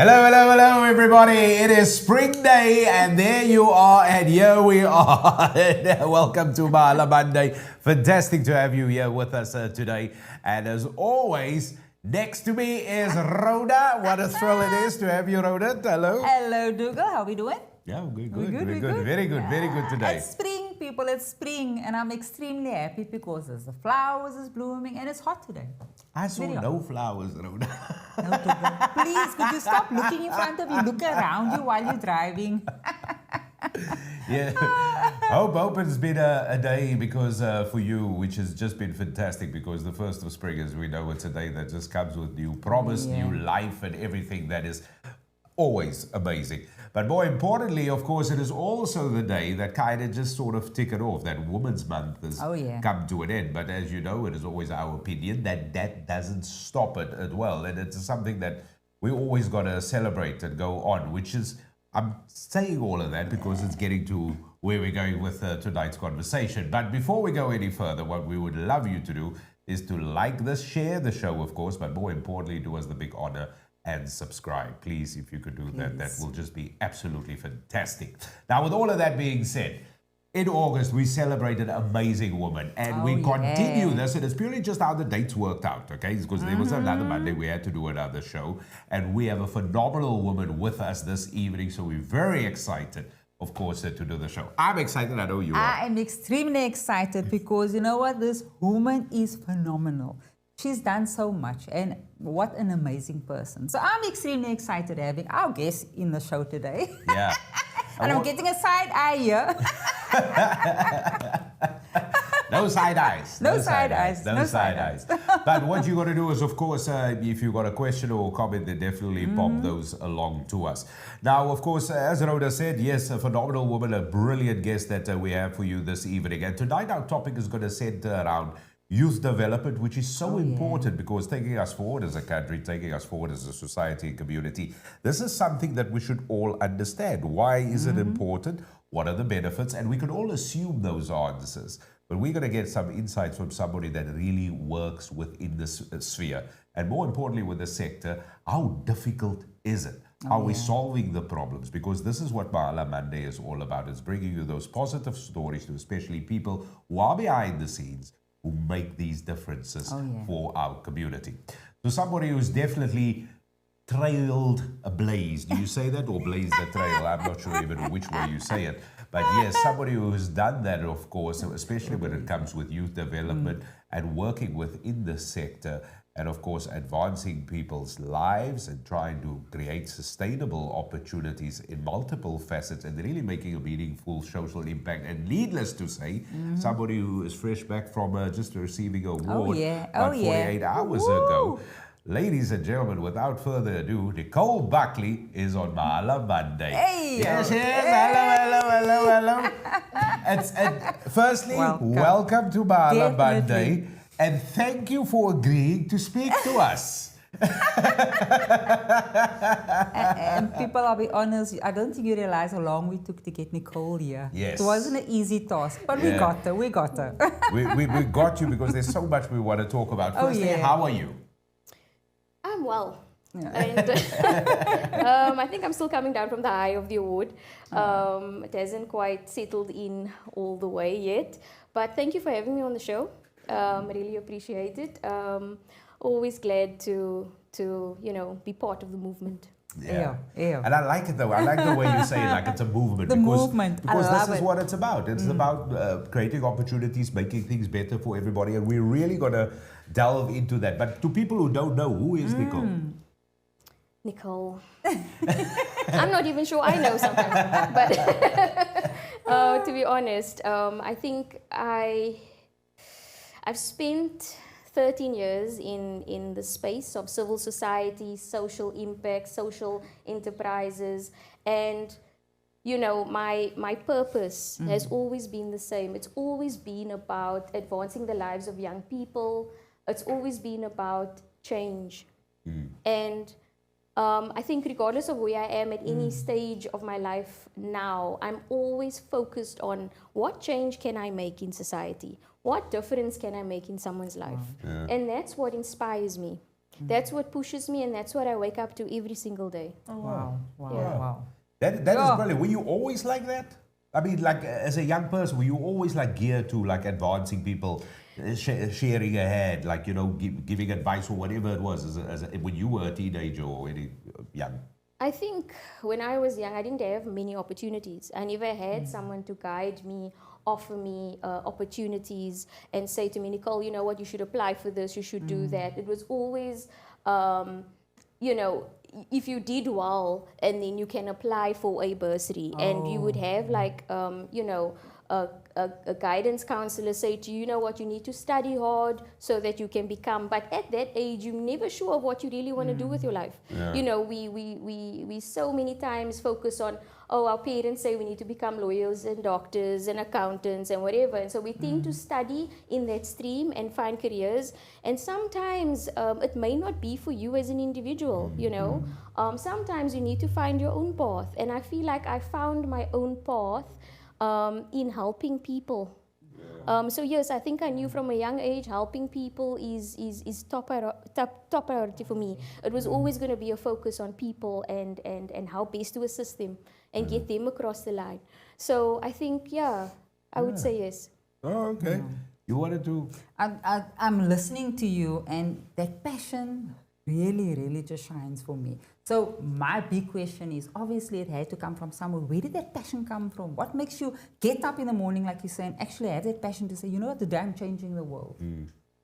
Hello, hello, hello, everybody. It is spring day, and there you are, and here we are. Welcome to Mahala Monday. Fantastic to have you here with us today. And as always, next to me is Rhoda. What a thrill it is to have you, Rhoda. Hello. Hello, Dugald. How are we doing? Yeah, good. We're Very good, very good today. It's spring, people. It's spring, and I'm extremely happy because the flowers is blooming and it's hot today. I saw no flowers, Rhoda. No, Dugald. Please, could you stop looking in front of you? Look around you while you're driving. Yeah. Hope it's been a day because for you, which has just been fantastic, because the first of spring, as we know, it's a day that just comes with new promise, new life, and everything that is always amazing. But more importantly, of course, it is also the day that kind of just sort of tick it off, that Women's Month has come to an end. But as you know, it is always our opinion that that doesn't stop it as well. And it's something that we always got to celebrate and go on, which is, I'm saying all of that because it's getting to where we're going with tonight's conversation. But before we go any further, what we would love you to do is to like this, share the show, of course, but more importantly, do us the big honor and subscribe. Please, if you could do that, that will just be absolutely fantastic. Now, with all of that being said, in August, we celebrated Amazing Woman, and we continue this, and it's purely just how the dates worked out, okay? Because there was another Monday, we had to do another show, and we have a phenomenal woman with us this evening, so we're very excited, of course, to do the show. I'm excited, I know you are. I am extremely excited because you know what? This woman is phenomenal. She's done so much, and what an amazing person. So I'm extremely excited having our guest in the show today. Yeah. And I'm getting a side eye here. No side eyes. No side eyes. No side eyes. But what you got to do is, of course, if you got a question or a comment, then definitely pop those along to us. Now, of course, as Rhoda said, yes, a phenomenal woman, a brilliant guest that we have for you this evening. And tonight our topic is going to center around youth development, which is so important because taking us forward as a country, taking us forward as a society and community, this is something that we should all understand. Why is it important? What are the benefits? And we can all assume those answers. But we're going to get some insights from somebody that really works within this sphere. And more importantly, with the sector, how difficult is it? Are we solving the problems? Because this is what Mahala Monday is all about. It's bringing you those positive stories to especially people who are behind the scenes, who make these differences for our community. So somebody who's definitely trailed a blaze. Do you say that? Or blaze the trail? I'm not sure even which way you say it. But yes, somebody who's done that, of course, especially when it comes with youth development and working within the sector, and of course advancing people's lives and trying to create sustainable opportunities in multiple facets and really making a meaningful social impact. And needless to say, somebody who is fresh back from just receiving an award about 48 hours ago. Ladies and gentlemen, without further ado, Nicole Buckley is on Mahala Monday. Hey! Yes. Hello. Firstly, welcome to Mahala Monday. And thank you for agreeing to speak to us. And people, I'll be honest, I don't think you realize how long we took to get Nicole here. Yes. It wasn't an easy task, but we got her. We got her. we got you because there's so much we want to talk about. Firstly, how are you? I'm well. And I think I'm still coming down from the high of the award. It hasn't quite settled in all the way yet. But thank you for having me on the show. I really appreciate it. Always glad to be part of the movement. Yeah. And I like it though. I like the way you say it, like it's a movement. Because this is what it's about. It's about creating opportunities, making things better for everybody. And we're really going to delve into that. But to people who don't know, who is Nicole? Nicole. I'm not even sure I know sometimes. But to be honest, I think I've spent 13 years in the space of civil society, social impact, social enterprises, and my purpose has always been the same. It's always been about advancing the lives of young people. It's always been about change. And I think regardless of where I am at any stage of my life now, I'm always focused on what change can I make in society? What difference can I make in someone's life? And that's what inspires me. That's what pushes me, and that's what I wake up to every single day. Wow, wow, Yeah. wow. That is Yeah. brilliant. Were you always like that? I mean, like as a young person, were you always like geared to like advancing people, sharing ahead, like giving advice or whatever it was, when you were a teenager or any young? I think when I was young, I didn't have many opportunities. I never had someone to guide me, offer me opportunities, and say to me, Nicole, you know what, you should apply for this, you should do that. It was always, you know, if you did well, and then you can apply for a bursary, and you would have like, you know, a guidance counselor say to you, you know what, you need to study hard so that you can become, but at that age, you're never sure of what you really want to do with your life. Yeah. You know, we so many times focus on, oh, our parents say we need to become lawyers and doctors and accountants and whatever. And so we tend to study in that stream and find careers. And sometimes it may not be for you as an individual, you know. Sometimes you need to find your own path. And I feel like I found my own path in helping people. So yes, I think I knew from a young age helping people is top priority for me. It was always going to be a focus on people and how best to assist them and get them across the line. So I think, yeah, I would say yes. Oh, okay. You wanted to? I'm listening to you, and that passion really, really just shines for me. So my big question is, obviously it had to come from somewhere. Where did that passion come from? What makes you get up in the morning, like you say, and actually have that passion to say, you know what, today I'm changing the world?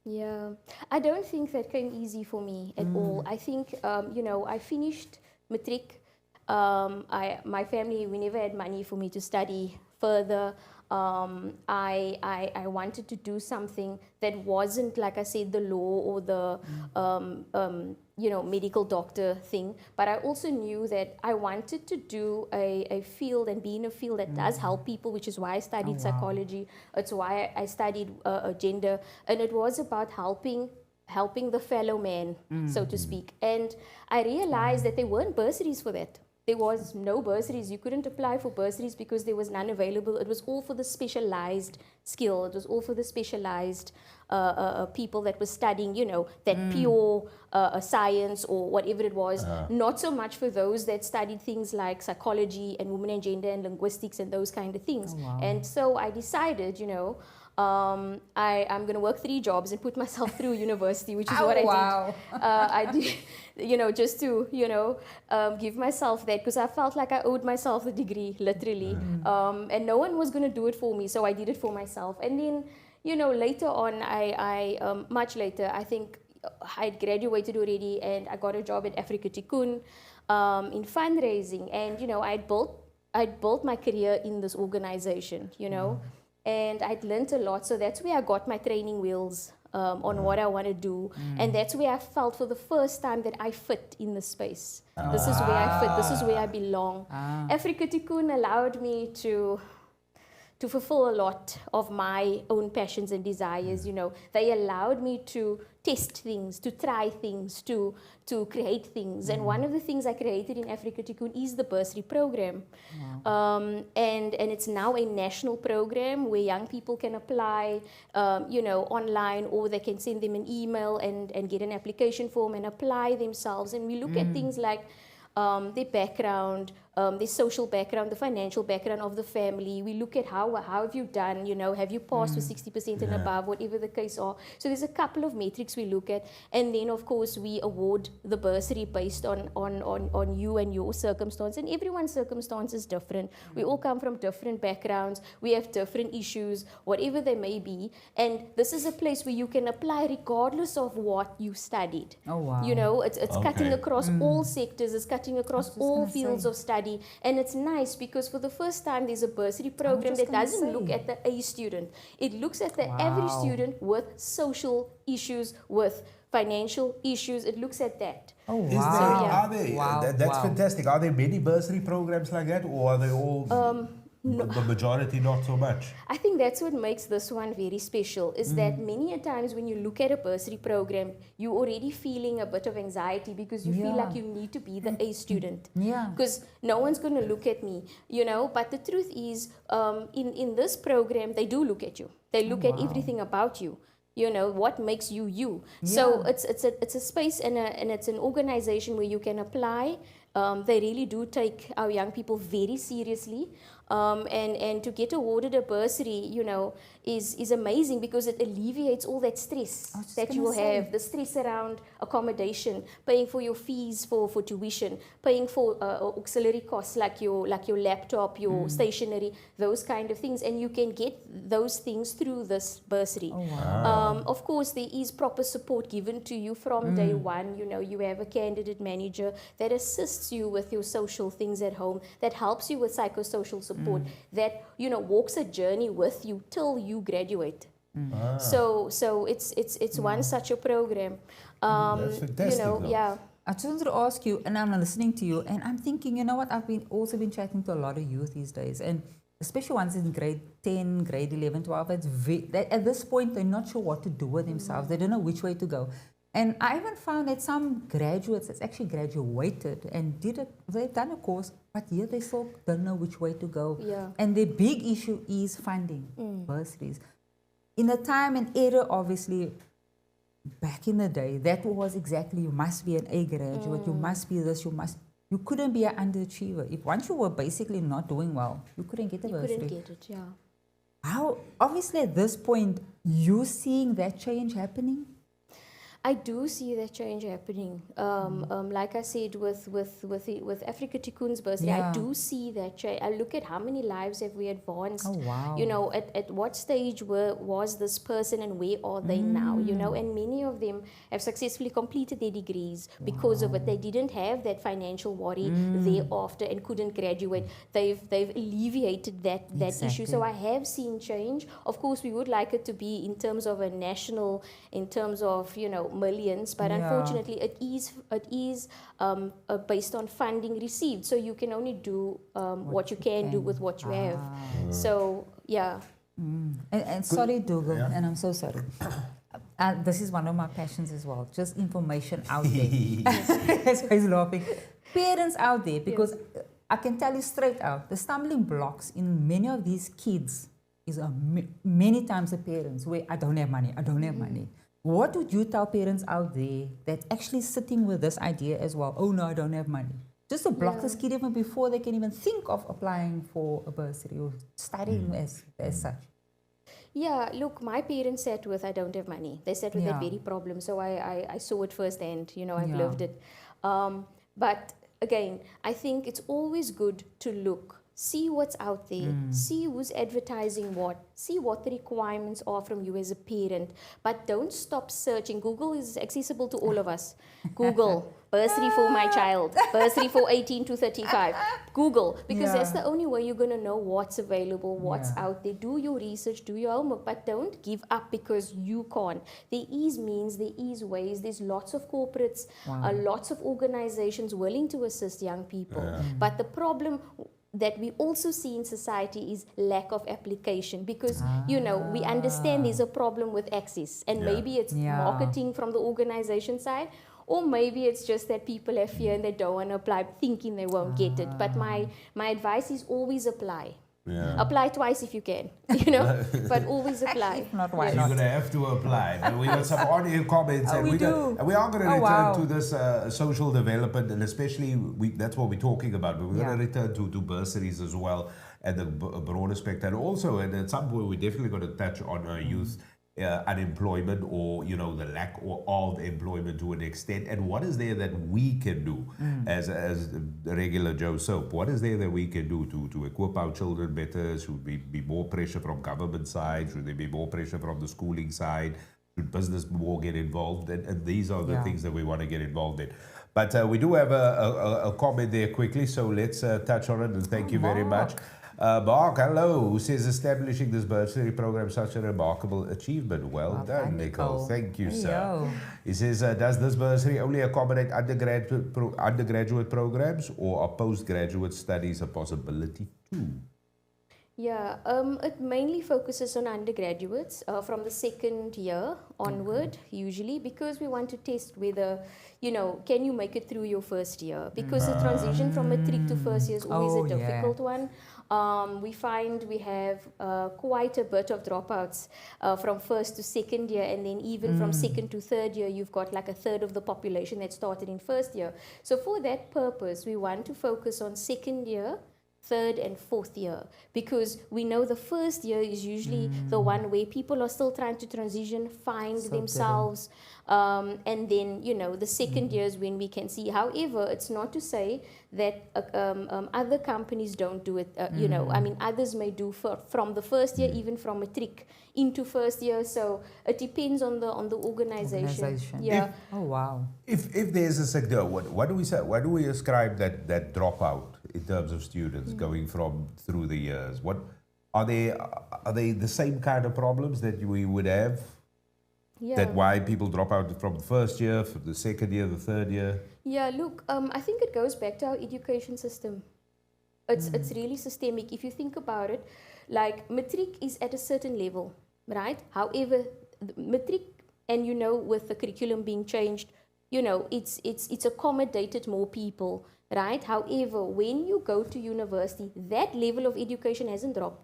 Yeah, I don't think that came easy for me at all. I think, you know, I finished matric. My family, we never had money for me to study further. I wanted to do something that wasn't, like I said, the law or the you know, medical doctor thing, but I also knew that I wanted to do a field and be in a field that does help people, which is why I studied psychology. It's why I studied gender, and it was about helping the fellow man, so to speak. And I realized that there weren't bursaries for that. There was no bursaries. You couldn't apply for bursaries because there was none available. It was all for the specialized skill. It was all for the specialized people that were studying, you know, that pure science or whatever it was. Not so much for those that studied things like psychology and women and gender and linguistics and those kind of things. And so I decided, you know, I'm going to work 3 jobs and put myself through university, which is what I did. I did, you know, just to, you know, give myself that, because I felt like I owed myself the degree, literally. And no one was going to do it for me, so I did it for myself. And then, you know, later on, much later, I think I'd graduated already, and I got a job at Africa Tikkun in fundraising. And, you know, I'd built my career in this organization, you know. And I'd learned a lot, so that's where I got my training wheels on what I want to do. And that's where I felt for the first time that I fit in the space. This is where I fit, this is where I belong. Africa Tikkun allowed me to fulfill a lot of my own passions and desires, you know. They allowed me to test things, to try things, to create things. And one of the things I created in Africa Tikkun is the bursary program. And it's now a national program where young people can apply, you know, online, or they can send them an email and get an application form and apply themselves. And we look at things like their background, the social background, the financial background of the family. We look at how have you done, you know, have you passed with 60% and above, whatever the case are. So there's a couple of metrics we look at, and then of course we award the bursary based on you and your circumstance, and everyone's circumstance is different. We all come from different backgrounds, we have different issues, whatever they may be, and this is a place where you can apply regardless of what you studied. You know, it's cutting across all sectors, it's cutting across all fields of study. And it's nice because for the first time there's a bursary program that doesn't look at the A student. It looks at the average student with social issues, with financial issues. It looks at that. Are there, that's fantastic. Are there many bursary programs like that, or are they all the majority not so much? I think that's what makes this one very special, is that many a times when you look at a bursary program, you're already feeling a bit of anxiety because you feel like you need to be the A student. Because no one's going to look at me, you know. But the truth is, in this program, they do look at you. They look at everything about you. You know, what makes you you. So it's a space and it's an organization where you can apply. They really do take our young people very seriously. And to get awarded a bursary, you know, is amazing because it alleviates all that stress that you have, the stress around accommodation, paying for your fees for tuition, paying for auxiliary costs like your laptop, your stationery, those kind of things. And you can get those things through this bursary. Oh, wow. Of course, there is proper support given to you from day one. You know, you have a candidate manager that assists you with your social things at home, that helps you with psychosocial support, that, you know, walks a journey with you till you graduate. So it's one such a program. That's fantastic, you know, though. yeah. I just wanted to ask you, and I'm listening to you, and I'm thinking, you know what, I've also been chatting to a lot of youth these days, and especially ones in grade 10, grade 11, 12, at this point, they're not sure what to do with themselves. They don't know which way to go. And I even found that some graduates that's actually graduated and they've done a course, but yet they still don't know which way to go. Yeah. And the big issue is funding, bursaries. In the time and era, obviously, back in the day, that was exactly, you must be an A graduate, you must be this, you couldn't be an underachiever. If once you were basically not doing well, you couldn't get a bursary. Couldn't get it, yeah. How, obviously at this point, you seeing that change happening? I do see that change happening. Like I said, with Africa Tikkun's bursary, I do see that change. I look at how many lives have we advanced. Oh, wow. You know, at what stage was this person and where are they now? You know, and many of them have successfully completed their degrees because of it. They didn't have that financial worry thereafter and couldn't graduate. They've alleviated that issue. So I have seen change. Of course, we would like it to be in terms of a national, in terms of, you know, millions, but unfortunately it is based on funding received, so you can only do what you can do with what you have. So yeah. And sorry, Dougal, and I'm so sorry. This is one of my passions as well, just information out there. That's why he's laughing. Parents out there, because I can tell you straight out, the stumbling blocks in many of these kids is many times the parents where I don't have money. What would you tell parents out there that's actually sitting with this idea as well? Oh no, I don't have money. Just to block this kid even before they can even think of applying for a bursary or studying as such. Yeah, look, my parents sat with, I don't have money. They sat with that very problem. So I saw it firsthand, you know, I've lived it. But again, I think it's always good to look, see what's out there, see who's advertising what, see what the requirements are from you as a parent, but don't stop searching. Google is accessible to all of us. Google, bursary for my child, bursary for 18 to 35. Google, because that's the only way you're going to know what's available, what's out there. Do your research, do your homework, but don't give up because you can't. There is means, there is ways, there's lots of corporates, lots of organizations willing to assist young people. But the problem that we also see in society is lack of application, because you know, we understand there's a problem with access, and maybe it's marketing from the organization side, or maybe it's just that people have fear and they don't want to apply thinking they won't get it. But my advice is always apply. Apply twice if you can, you know, but always apply. Not why You're not? going to have to apply. But we got some audio comments, and we we are going to return to this social development, and especially that's what we're talking about. But we're going to return to bursaries as well, and the broader spectrum. And also, and at some point, we're definitely going to touch on youth unemployment, or you know, the lack of employment to an extent, and what is there that we can do as regular Joe Soap? What is there that we can do to equip our children better? Should be more pressure from government side? Should there be more pressure from the schooling side? Should business more get involved? And these are the things that we want to get involved in. But we do have a comment there quickly, so let's touch on it, and thank you very much. Mark, hello, who says establishing this bursary program such a remarkable achievement. Well done, Nicole. Thank you, sir. He says, does this bursary only accommodate undergraduate programs, or are postgraduate studies a possibility too? Yeah, it mainly focuses on undergraduates from the second year onward, usually, because we want to test whether, you know, can you make it through your first year? Because the transition from matric to first year is always a difficult one. We find we have quite a bit of dropouts from first to second year, and then even from second to third year, you've got like a third of the population that started in first year. So for that purpose, we want to focus on second year, third and fourth year, because we know the first year is usually the one where people are still trying to transition, find themselves, and then, you know, the second year is when we can see. However, it's not to say that other companies don't do it. You know, I mean, others may do from the first year, even from matric into first year. So it depends on the organization. Yeah. Oh wow. If there's a sector, what do we say? Why do we ascribe that dropout in terms of students going through the years? What are they the same kind of problems that we would have? Yeah. That why people drop out from the first year, from the second year, the third year? Yeah, look, I think it goes back to our education system. It's really systemic. If you think about it, like matric is at a certain level, right? However, matric, and you know, with the curriculum being changed, you know, it's accommodated more people, right? However, when you go to university, that level of education hasn't dropped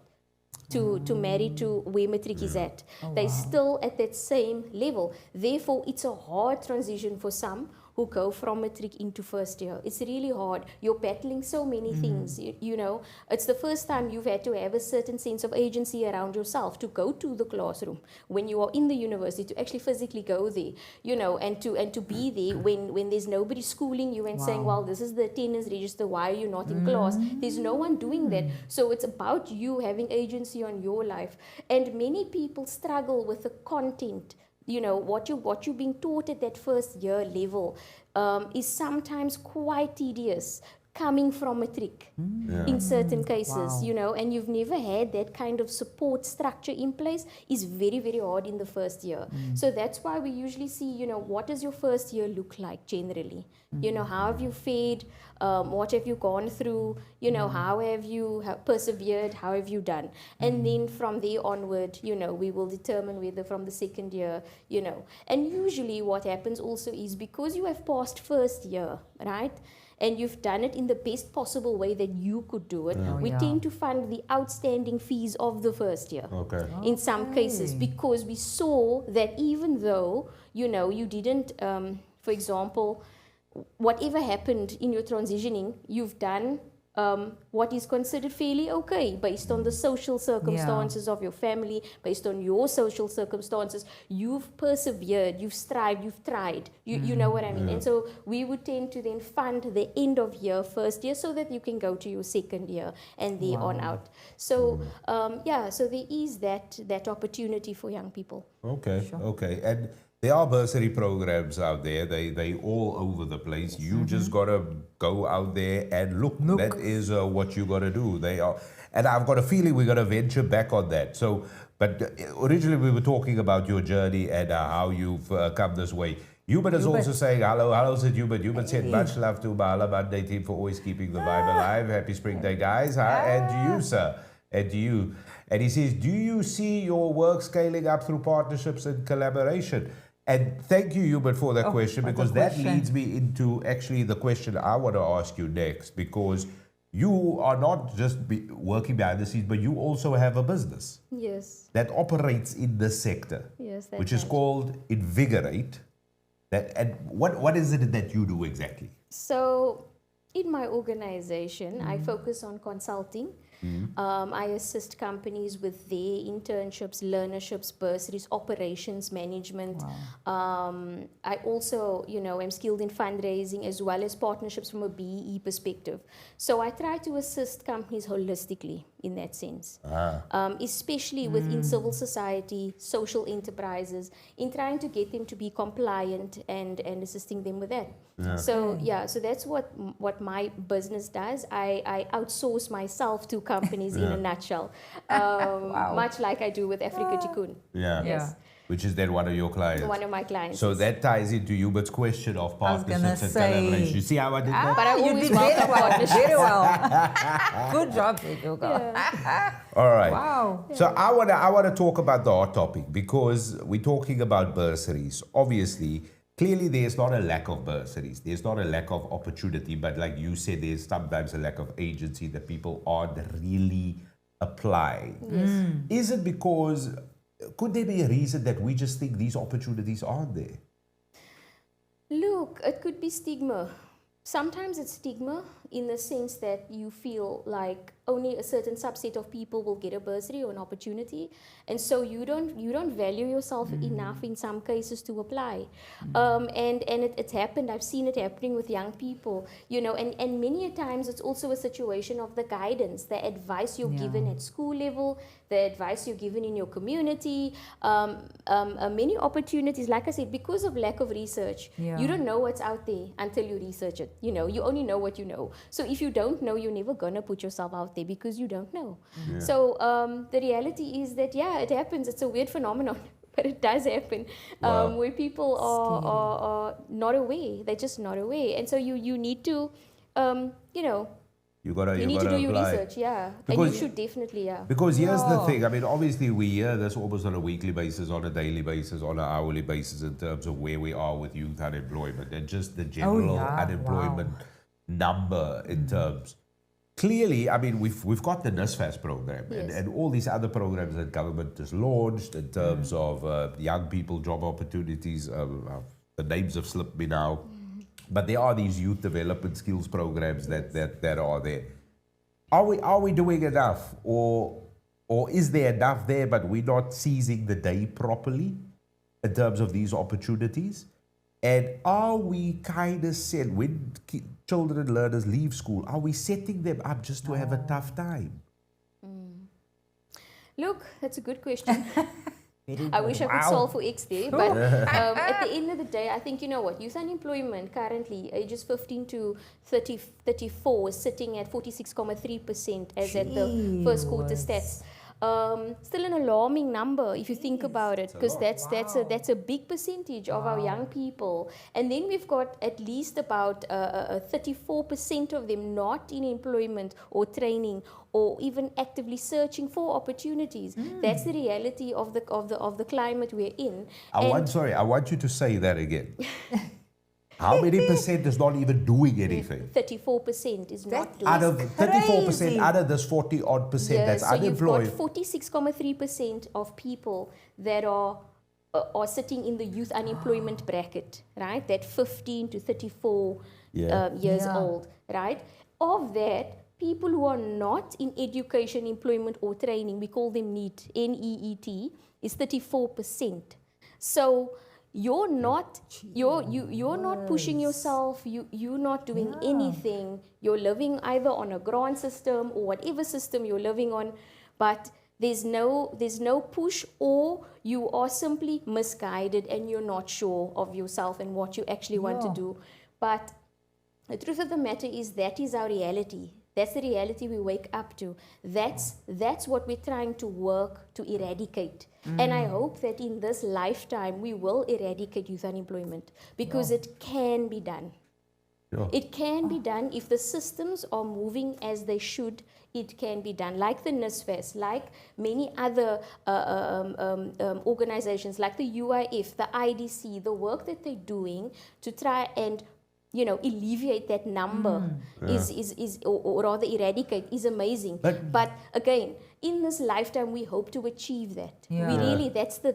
to marry to where matric is at. They're still at that same level. Therefore, it's a hard transition for some who go from matric into first year. It's really hard. You're battling so many things. You know, it's the first time you've had to have a certain sense of agency around yourself to go to the classroom when you are in the university, to actually physically go there, you know, and to be there when there's nobody schooling you and saying, well, this is the attendance register, why are you not in class? There's no one doing that. So it's about you having agency on your life. And many people struggle with the content. You know, what you're being taught at that first year level is sometimes quite tedious, coming from matric in certain cases, you know, and you've never had that kind of support structure in place, is very, very hard in the first year. So that's why we usually see, you know, what does your first year look like generally? You know, how have you fared? What have you gone through? You know, how have you persevered? How have you done? And then from there onward, you know, we will determine whether from the second year, you know. And usually what happens also is, because you have passed first year, right? And you've done it in the best possible way that you could do it, we tend to fund the outstanding fees of the first year. In some cases, because we saw that even though, you know, you didn't, for example, whatever happened in your transitioning, you've done what is considered fairly okay based on the social circumstances of your family, based on your social circumstances. You've persevered, you've strived, you've tried. You know what I mean? And so we would tend to then fund the end of year, first year, so that you can go to your second year and there on out. So so there is that opportunity for young people. Okay. And there are bursary programs out there. They all over the place. You just gotta go out there and look. That is what you gotta do. They are, and I've got a feeling we're gonna venture back on that. So, but originally we were talking about your journey and how you've come this way. Hubert is also saying hello, said Hubert. Hubert said much love to Mahala Monday team for always keeping the vibe alive. Happy spring day, guys. And to you, sir. And to you. And he says, do you see your work scaling up through partnerships and collaboration? And thank you, Hubert, for that question, because that leads me into actually the question I want to ask you next, because you are not just working behind the scenes, but you also have a business. Yes. That operates in this sector. Yes, that's which is called Invigorate. And what is it that you do exactly? So in my organization, I focus on consulting. I assist companies with their internships, learnerships, bursaries, operations management. I also, you know, am skilled in fundraising as well as partnerships from a BEE perspective. So I try to assist companies holistically in that sense, especially within civil society, social enterprises, in trying to get them to be compliant and assisting them with that. So that's what my business does. I outsource myself to companies in a nutshell, much like I do with Africa Tikkun. Yes. Which is then one of your clients. One of my clients. So that ties into Hubert's question of partnerships and collaboration. You see how I did that? But I always welcome partnerships. Very well. Good job, Dugald. All right. Wow. So I want to talk about the hot topic, because we're talking about bursaries. Obviously, clearly there's not a lack of bursaries, there's not a lack of opportunity, but like you said, there's sometimes a lack of agency that people aren't really applying. Is it because, could there be a reason that we just think these opportunities aren't there? Look, it could be stigma. Sometimes it's stigma in the sense that you feel like only a certain subset of people will get a bursary or an opportunity, and so you don't value yourself enough in some cases to apply. And it's happened. I've seen it happening with young people, you know, and many a times it's also a situation of the guidance, the advice you're given at school level, the advice you're given in your community. Many opportunities, like I said, because of lack of research, you don't know what's out there until you research it. You know, you only know what you know. So if you don't know, you're never gonna put yourself out there because you don't know. So the reality is that, yeah, it happens. It's a weird phenomenon, but it does happen. Where people are not aware. They're just not aware. And so you need to, you know, you need to do your research, because, and you should definitely, Because here's the thing, I mean, obviously we hear this almost on a weekly basis, on a daily basis, on an hourly basis in terms of where we are with youth unemployment and just the general unemployment number in terms. Clearly, I mean, we've got the NSFAS program and all these other programs that government has launched in terms of young people, job opportunities. The names have slipped me now. But there are these youth development skills programs that are there. Are we doing enough, or is there enough there, but we're not seizing the day properly in terms of these opportunities? And are we kind of set, when children and learners leave school, are we setting them up just to have a tough time? Look, that's a good question. I wish I could solve for X there, but at the end of the day, I think, you know what, youth unemployment currently, ages 15 to 34, is sitting at 46.3% as at the first quarter stats. Still an alarming number if you think about it, because that's a big percentage of our young people. And then we've got at least about 34% of them not in employment or training or even actively searching for opportunities. That's the reality of the climate we're in. I want you to say that again. How many percent is not even doing anything? 34% is not doing. Out of 34%, out of this 40 odd percent that's unemployed. You've got 46.3% of people that are sitting in the youth unemployment bracket, right? That 15 to 34 years old, right? Of that, people who are not in education, employment or training, we call them NEET, N-E-E-T, is 34%. So you're not pushing yourself, you're not doing anything. You're living either on a grant system or whatever system you're living on, but there's no push, or you are simply misguided and you're not sure of yourself and what you actually want to do. But the truth of the matter is that is our reality. That's the reality we wake up to. That's what we're trying to work to eradicate. And I hope that in this lifetime we will eradicate youth unemployment, because it can be done. It can be done if the systems are moving as they should. It can be done, like the NSFAS, like many other organizations, like the UIF, the IDC, the work that they're doing to try and alleviate that number or rather eradicate is amazing. But again, in this lifetime, we hope to achieve that. We really, that's the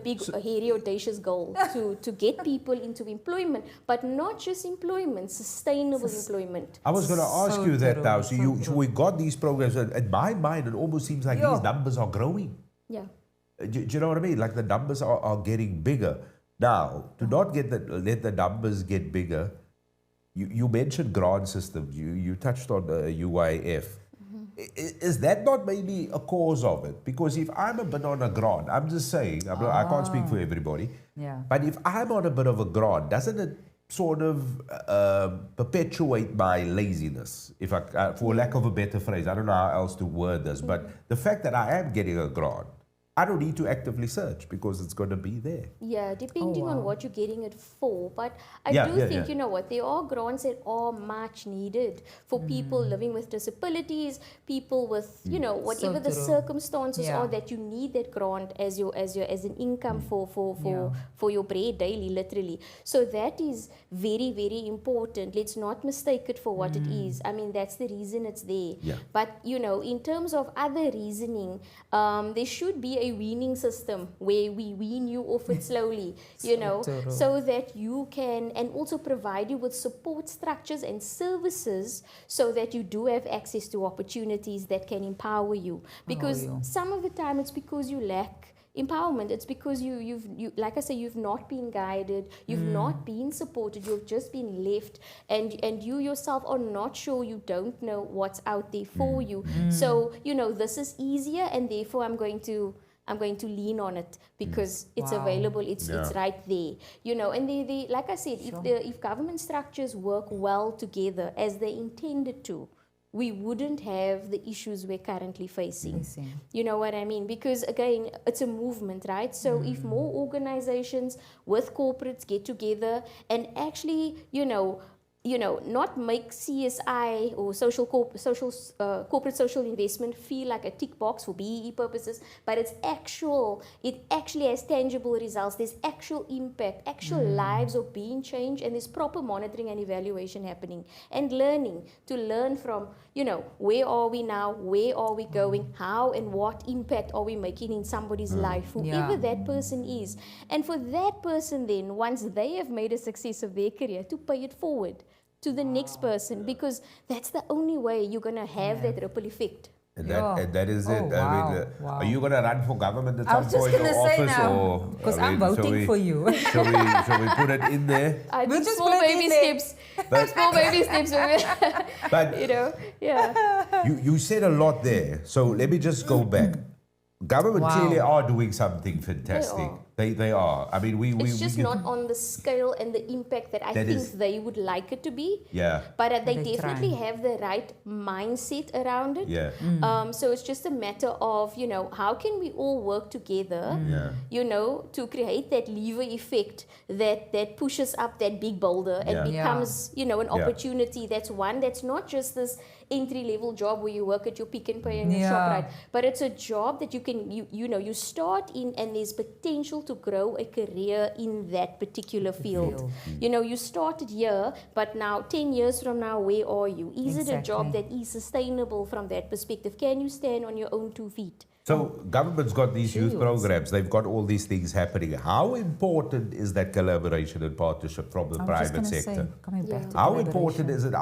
big hairy audacious goal, to get people into employment, but not just employment, sustainable employment. I was going to ask you that now. So we got these programs, and in my mind, it almost seems like these numbers are growing. Yeah. Do you know what I mean? Like the numbers are getting bigger. Now, to not let the numbers get bigger, you mentioned grant systems, you touched on the UIF. Is that not maybe a cause of it? Because if I'm a bit on a grant, I'm just saying, I can't speak for everybody, but if I'm on a bit of a grant, doesn't it sort of perpetuate my laziness, if for lack of a better phrase? I don't know how else to word this, but the fact that I am getting a grant, I don't need to actively search because it's going to be there. Yeah, depending on what you're getting it for. But I Yeah, do yeah, think, yeah. you know what, there are grants that are much needed for people living with disabilities, people with, you know, whatever the true. circumstances Yeah. are that you need that grant as an income for your bread daily, literally. So that is very, very important. Let's not mistake it for what it is. I mean, that's the reason it's there. Yeah. But, you know, in terms of other reasoning, there should be a weaning system where we wean you off it slowly, you know, true. so that you can, and also provide you with support structures and services so that you do have access to opportunities that can empower you. Because some of the time it's because you lack empowerment. It's because you like I say, you've not been guided, you've not been supported, you've just been left, and you yourself are not sure, you don't know what's out there for you. So, you know, this is easier, and therefore I'm going to lean on it because it's available, it's right there, you know. And they like I said, if government structures work well together as they intended to, we wouldn't have the issues we're currently facing. You know what I mean? Because again, it's a movement, right? So if more organizations with corporates get together and actually, you know, not make CSI or corporate social investment feel like a tick box for BEE purposes, but it actually has tangible results. There's actual impact, actual lives are being changed, and there's proper monitoring and evaluation happening, and to learn from, you know, where are we now, where are we going, how and what impact are we making in somebody's life, whoever that person is. And for that person then, once they have made a success of their career, to pay it forward to the next person, because that's the only way you're going to have that ripple effect. And that is it. Wow. I mean, are you going to run for government at I some was just point, or going to say office, now, or because I'm voting for you. Shall we put it in there? I We'll think just small put it baby in there. steps. Small baby steps. But You know, yeah. you said a lot there. So let me just go back. Government clearly are doing something fantastic. They are. I mean, It's just not on the scale and the impact that I think they would like it to be. Yeah. But they definitely have the right mindset around it. Yeah. So it's just a matter of, you know, how can we all work together, you know, to create that lever effect that pushes up that big boulder and becomes, you know, an opportunity that's not just this entry-level job where you work at your Pick and Pay and your ShopRite, but it's a job that you can, you start in, and there's potential to grow a career in that particular field. You know, you started here, but now 10 years from now, where are you? Is it a job that is sustainable from that perspective? Can you stand on your own 2 feet? So government's got these youth programs. They've got all these things happening. How important is that collaboration and partnership from the private sector? How important is it?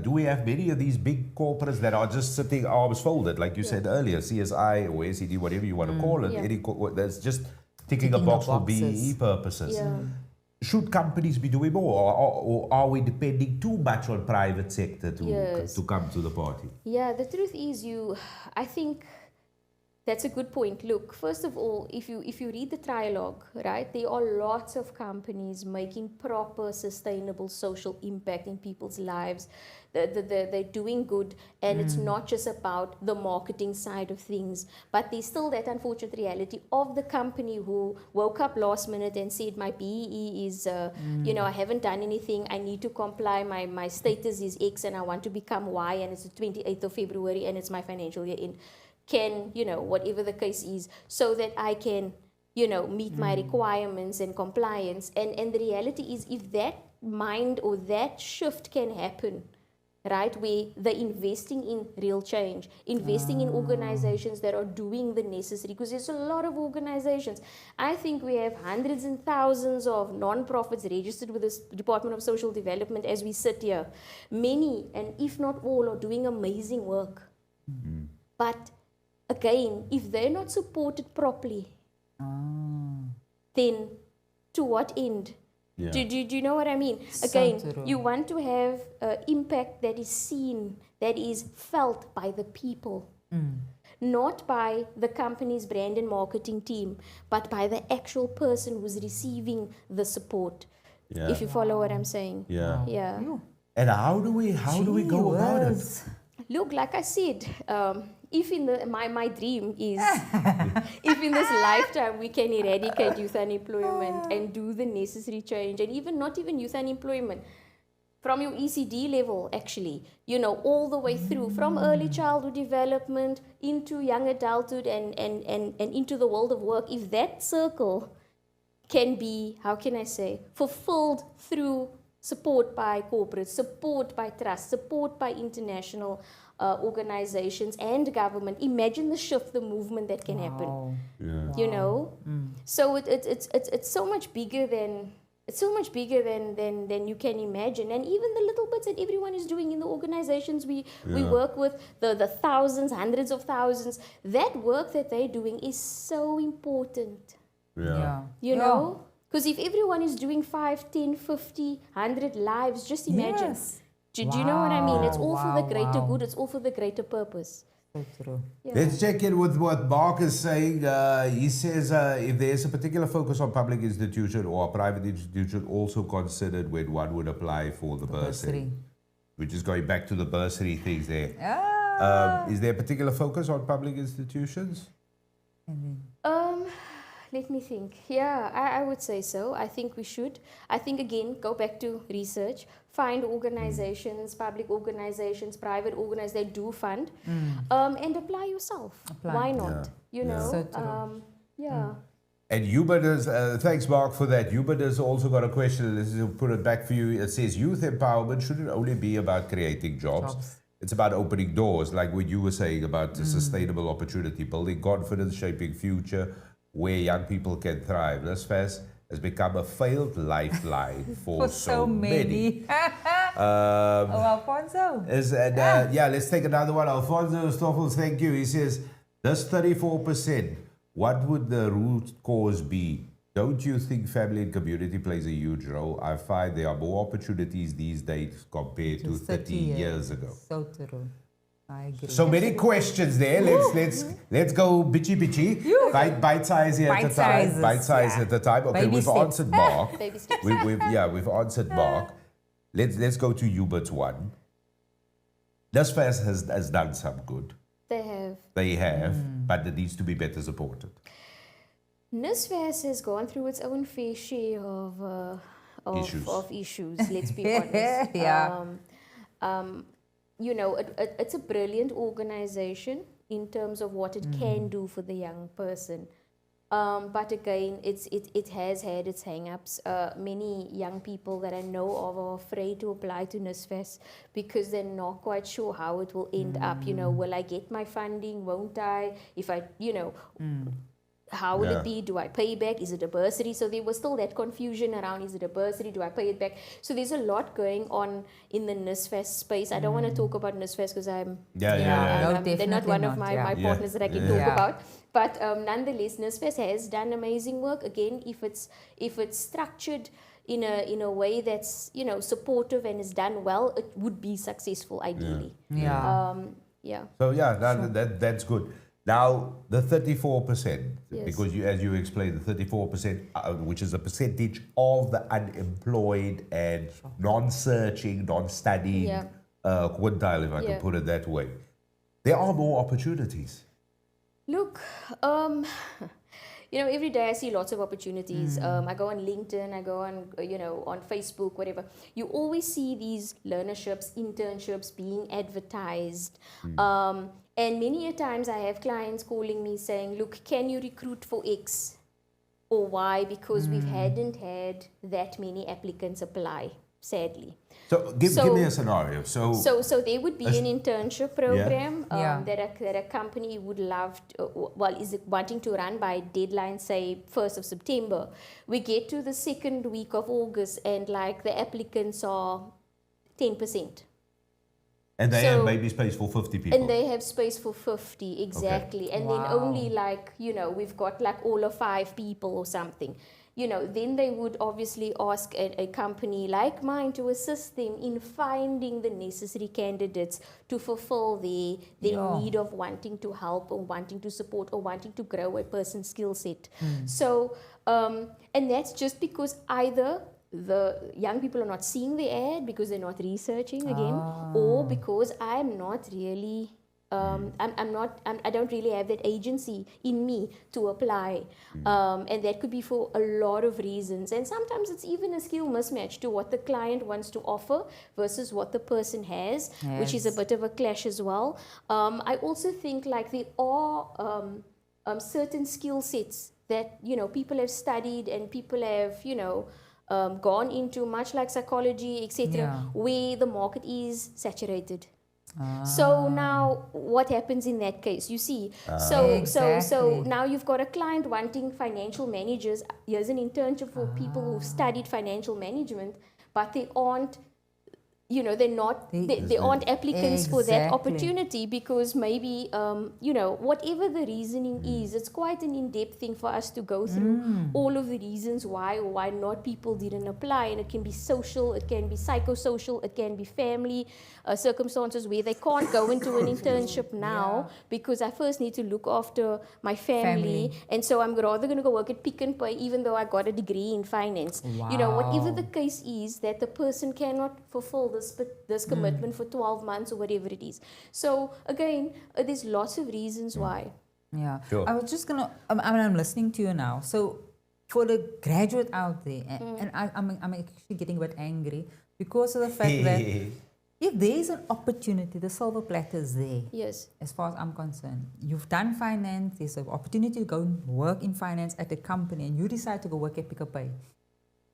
Do we have many of these big corporates that are just sitting arms folded, like you said earlier, CSI or SED, whatever you want to call it, that's just ticking a box for BEE purposes. Should companies be doing more, or are we depending too much on private sector to come to the party? Yeah, the truth is, I think that's a good point. Look, first of all, if you read the trialogue, right, there are lots of companies making proper, sustainable social impact in people's lives. They're doing good, and it's not just about the marketing side of things, but there's still that unfortunate reality of the company who woke up last minute and said, my BEE is, you know, I haven't done anything, I need to comply, my status is X and I want to become Y, and it's the 28th of February and it's my financial year end. Can, you know, whatever the case is, so that I can, you know, meet my requirements and compliance. And the reality is, if that mind or that shift can happen, right, where they're investing in real change, investing in organizations that are doing the necessary, because there's a lot of organizations. I think we have hundreds and thousands of non-profits registered with the Department of Social Development as we sit here. Many, and if not all, are doing amazing work. But again, if they're not supported properly, then to what end? Do you know what I mean? Again, you want to have impact that is seen, that is felt by the people, not by the company's brand and marketing team, but by the actual person who's receiving the support. If you follow what I'm saying. And how do we go about it? Look, like I said, if in the my dream is if in this lifetime we can eradicate youth unemployment and do the necessary change, and even not even youth unemployment, from your ECD level, actually, you know, all the way through, from early childhood development into young adulthood and into the world of work, if that circle can be, how can I say, fulfilled through support by corporates, support by trust, support by international organizations and government. Imagine the shift, the movement that can happen. Yeah. You know, so it's so much bigger than than you can imagine. And even the little bits that everyone is doing in the organizations we work with, the thousands, hundreds of thousands, that work that they're doing is so important. Yeah. You know, because if everyone is doing 5, 10, 50, 100 lives, just imagine. Yes. Do you know what I mean? It's all for the Wow, greater wow. good. It's all for the greater purpose. So true. Yeah. Let's check in with what Mark is saying. He says if there's a particular focus on public institution or a private institution also considered when one would apply for the bursary. Which is going back to the bursary things there. Is there a particular focus on public institutions? Let me think. Yeah, I would say so. I think we should. I think, again, go back to research. Find organizations, public organizations, private organizations that do fund, and apply yourself. Why not? You know? So true. Yeah. And Hubert has, thanks Mark for that. Hubert has also got a question. This is put it back for you. It says youth empowerment shouldn't only be about creating jobs. It's about opening doors, like what you were saying about sustainable opportunity, building confidence, shaping future where young people can thrive. This fest has become a failed lifeline for so many. Alfonso. Yeah, let's take another one. Alfonso Stoffels, thank you. He says, this 34%, what would the root cause be? Don't you think family and community plays a huge role? I find there are more opportunities these days compared to 30 years ago. So true. I agree. So many questions there. Let's go bitchy. Bite size here at a time. Bite size at a time. Okay, Baby we've steps. answered Mark. Baby steps. We've answered Mark. Let's go to Hubert's one. NSFAS has done some good. They have, but it needs to be better supported. NSFAS has gone through its own fair share of issues, let's be honest. You know, it's a brilliant organization in terms of what it can do for the young person. But again, it has had its hang-ups. Many young people that I know of are afraid to apply to NSFAS because they're not quite sure how it will end up. You know, will I get my funding? Won't I? If I, you know... How will it be? Do I pay back? Is it a bursary? So there was still that confusion around, is it a bursary? Do I pay it back? So there's a lot going on in the NSFAS space. I don't want to talk about NSFAS because I'm they're not one of my partners that I can talk about. But nonetheless, NSFAS has done amazing work. Again, if it's structured in a way that's, you know, supportive and is done well, it would be successful ideally. So that's good. Now, the 34%, because as you explained, the 34%, which is a percentage of the unemployed and non-searching, non-studying quintile, if I can put it that way. There are more opportunities. Look, you know, every day I see lots of opportunities. I go on LinkedIn, I go on, you know, on Facebook, whatever. You always see these learnerships, internships being advertised. And many a times I have clients calling me saying, look, can you recruit for X or Y? Because we hadn't had that many applicants apply, sadly. So give me a scenario. So there would be an internship program that a company would love to, is wanting to run by deadline, say 1st of September. We get to the second week of August and like the applicants are 10%. And they have maybe space for 50 people. And they have space for 50, exactly. Okay. And then only like, you know, we've got like all of 5 people or something. You know, then they would obviously ask a company like mine to assist them in finding the necessary candidates to fulfill their need of wanting to help or wanting to support or wanting to grow a person's skill set. So, and that's just because either the young people are not seeing the ad because they're not researching again, or because I'm not really I don't really have that agency in me to apply. And that could be for a lot of reasons. And sometimes it's even a skill mismatch to what the client wants to offer versus what the person has, which is a bit of a clash as well. I also think like there are certain skill sets that, you know, people have studied and people have, you know, gone into, much like psychology, etc., where the market is saturated. So now what happens in that case? You see, so now you've got a client wanting financial managers. Here's an internship for people who've studied financial management, but they aren't, you know, they aren't applicants for that opportunity because maybe, you know, whatever the reasoning is, it's quite an in-depth thing for us to go through all of the reasons why or why not people didn't apply. And it can be social, it can be psychosocial, it can be family circumstances where they can't go into an internship now because I first need to look after my family. And so I'm rather going to go work at Pick and Pay even though I got a degree in finance. You know, whatever the case is, that the person cannot fulfill this commitment for 12 months or whatever it is. So again, there's lots of reasons why. Sure. I was just gonna, I'm listening to you now. So for the graduate out there, and I'm actually getting a bit angry because of the fact that if there is an opportunity, the silver platter is there. Yes. As far as I'm concerned, you've done finance, there's an opportunity to go and work in finance at a company and you decide to go work at Pick and Pay.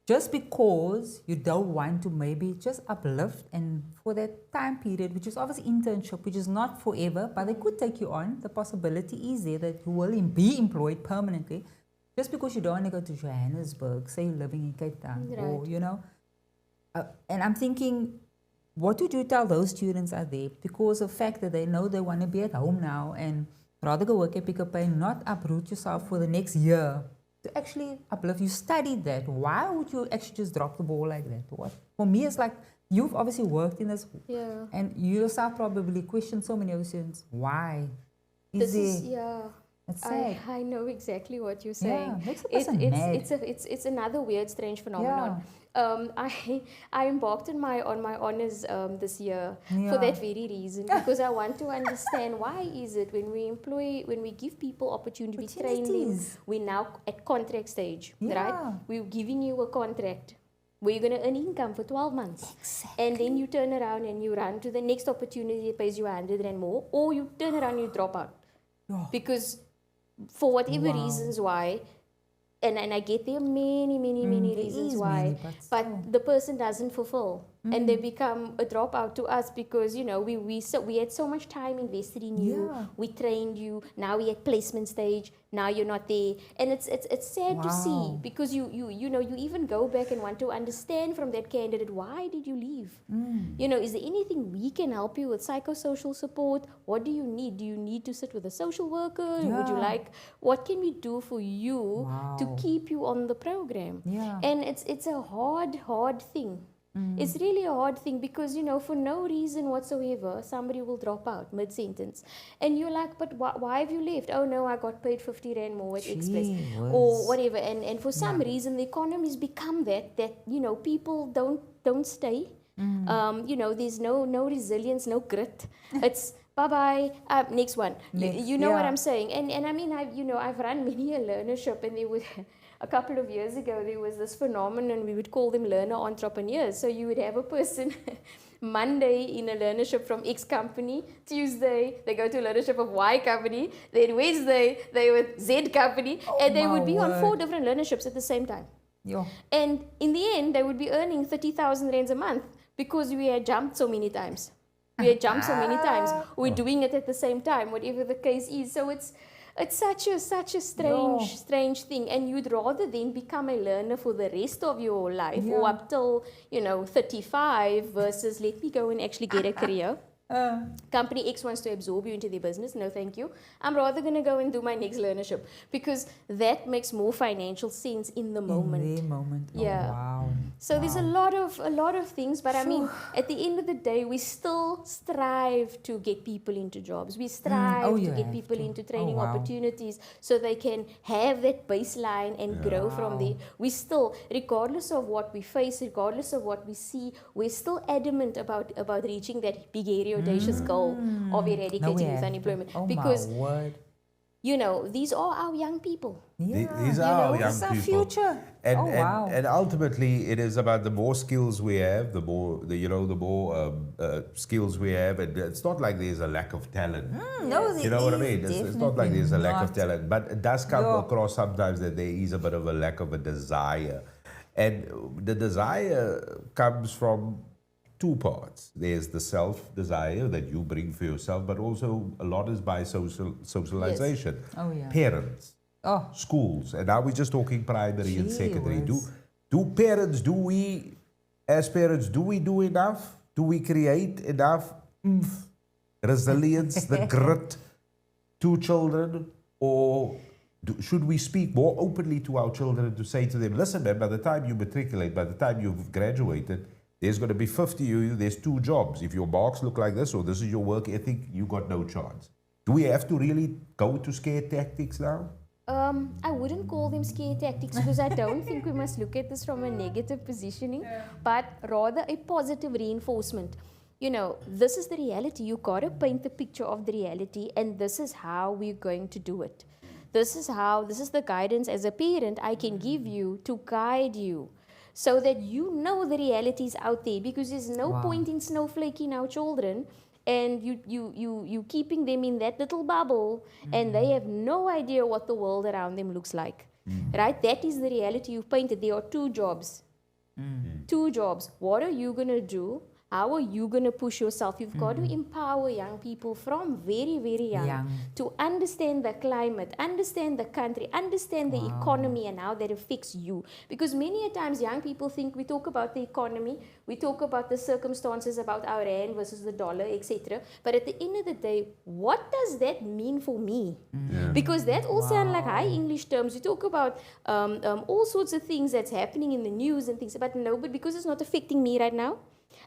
Just because you don't want to maybe just uplift and for that time period, which is obviously internship, which is not forever, but they could take you on. The possibility is there that you will be employed permanently just because you don't want to go to Johannesburg, say you're living in Cape Town, or, you know. And I'm thinking, what would you tell those students out there? Because of the fact that they know they want to be at home now and rather go work at Pick and Pay, not uproot yourself for the next year. To actually uplift, you studied that. Why would you actually just drop the ball like that? What? For me, it's like you've obviously worked in this, and you yourself probably question so many other students. Why? It's sad. I know exactly what you're saying. Makes a person mad. It's another weird, strange phenomenon. I embarked on my honors this year for that very reason, because I want to understand why is it when we give people opportunity, we train them, we're now at contract stage, right? We're giving you a contract where you're going to earn income for 12 months. And then you turn around and you run to the next opportunity that pays you 100 and more, or you turn around and you drop out. Because for whatever reasons why, and I get there are many reasons why, but the person doesn't fulfill and they become a dropout to us because, you know, we had so much time invested in you, we trained you, now we're at placement stage, now you're not there, and it's sad to see, because you know, you even go back and want to understand from that candidate, why did you leave? You know, is there anything we can help you with? Psychosocial support? What do you need? Do you need to sit with a social worker? Would you like, what can we do for you to keep you on the program? And it's a hard thing. It's really a hard thing because, you know, for no reason whatsoever, somebody will drop out mid-sentence. And you're like, but why have you left? Oh, no, I got paid 50 Rand more at X place or whatever. And for some reason, the economy's become that, you know, people don't stay. You know, there's no resilience, no grit. It's bye-bye, next one. You know what I'm saying? And I mean, I've run many a learnership, and there was... A couple of years ago, there was this phenomenon, we would call them learner entrepreneurs. So you would have a person Monday in a learnership from X company, Tuesday they go to a learnership of Y company, then Wednesday they with Z company, and they would be on 4 different learnerships at the same time. And in the end, they would be earning 30,000 rands a month because we had jumped so many times. We're doing it at the same time, whatever the case is. So it's such a strange thing, and you'd rather then become a learner for the rest of your life or up till, you know, 35 versus let me go and actually get a career. Company X wants to absorb you into their business. No, thank you. I'm rather going to go and do my next learnership because that makes more financial sense in the moment. In the moment. So there's a lot of things, but I mean, at the end of the day, we still strive to get people into jobs. We strive to get people into training opportunities so they can have that baseline and grow from there. We still, regardless of what we face, regardless of what we see, we're still adamant about reaching that big area audacious goal of No, eradicating we youth haven't. unemployment. Oh Because, my word. you know, these are our young people. Yeah, These are our young it's our people. future. And, oh wow. and ultimately, it is about the more skills we have, the more skills we have. And it's not like there's a lack of talent. No, You know what I mean? It's not like there's a lack of definitely talent, but it does come Yeah. across sometimes that there is a bit of a lack of a desire. And the desire comes from two parts. There's the self-desire that you bring for yourself, but also a lot is by socialization. Oh, yeah. Parents, Oh, schools, and now we're just talking primary and Gee secondary. whiz. Do we, as parents, do we do enough? Do we create enough resilience, the grit to children? Or should we speak more openly to our children to say to them, listen, man, by the time you matriculate, by the time you've graduated, there's going to be 50 of you, there's 2 jobs. If your marks look like this or this is your work ethic, you got no chance. Do we have to really go to scare tactics now? I wouldn't call them scare tactics because I don't think we must look at this from a negative positioning, but rather a positive reinforcement. You know, this is the reality. You got to paint the picture of the reality, and this is how we're going to do it. This is the guidance as a parent I can give you to guide you so that you know the realities out there, because there's no point in snowflaking our children and you keeping them in that little bubble and they have no idea what the world around them looks like. Right? That is the reality you've painted. There are 2 jobs. 2 jobs. What are you going to do? How are you going to push yourself? You've got to empower young people from very, very young to understand the climate, understand the country, understand the economy and how that affects you. Because many a times young people think we talk about the economy, we talk about the circumstances about our rand versus the dollar, etc. But at the end of the day, what does that mean for me? Because that all sound like high English terms. We talk about all sorts of things that's happening in the news and things, but no, but because it's not affecting me right now,